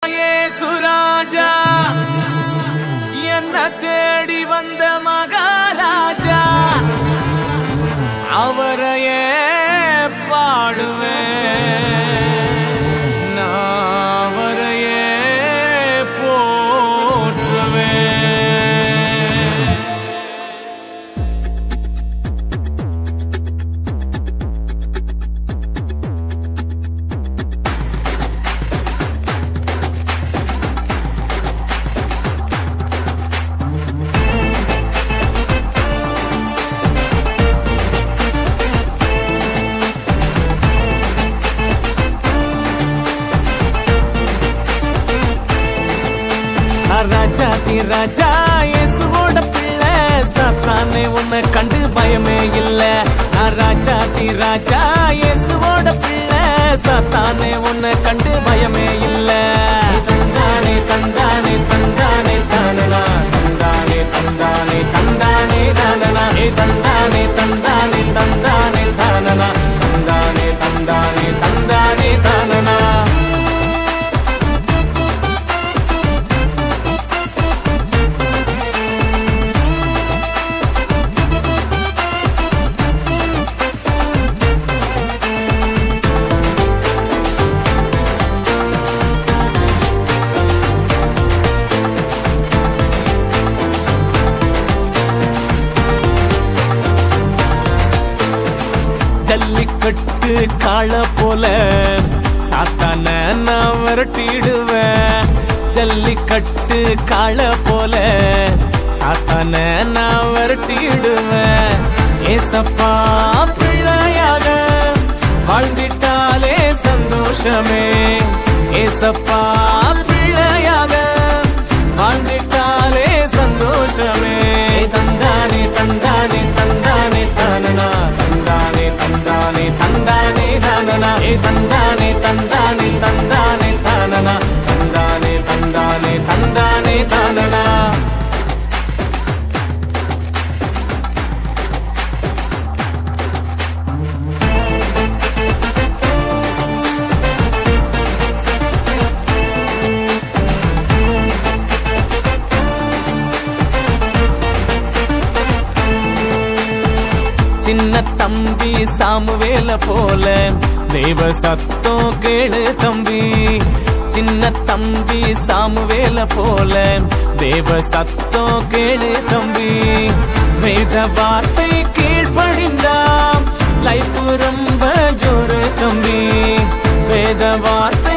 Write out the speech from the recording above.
சுராஜா என்ன தேடி வந்த மகாராஜா அவரையே பாடுவேன் நான் அவரையே போற்றுவேன். ராஜாதி ராஜா இயேசுவோட பிள்ளை சாத்தானே உன்னை கண்டு பயமே இல்ல. ராஜாதி ராஜா இயேசுவோட பிள்ளை சாத்தானே உன்னை கண்டு பயமே இல்ல. தந்தானே தந்தானே தந்தானே தானனா தந்தானே தந்தானே தந்தானே தானனா தந்தானே தந்தானே தந்தானே தானனா தந்தானே தந்தானே தந்தானே தானனா. ஜல்லிக்கட்டு காள போல சாத்தான நான் விரட்டிடுவேன். ஜல்லிக்கட்டு காள போல சாத்தான நான் விரட்டிடுவேன். ஏசப்பா பிள்ளையாக வாழ்ந்திட்டாலே சந்தோஷமே. ஏசப்பா பிள்ளையாக வாழ்ந்திட்டாலே சந்தோஷமே. தந்தானே தந்தானே தந்தானே தானனா தந்தானே தந்தானே தந்தானே தானனா தந்தானே தந்தானே தந்தானே தானனா தந்தானே தந்தானே தந்தானே தானனா. சின்ன தம்பி சாமுவேல போல தேவ சத்தம் கேளு தம்பி. சின்ன தம்பி சாமுவேல போல தேவ சத்தம் கேளு தம்பி. வேத வார்த்தை கீழ்ப்படிந்தா லைஃப் ரொம்ப ஜோரு தம்பி. வேத வார்த்தை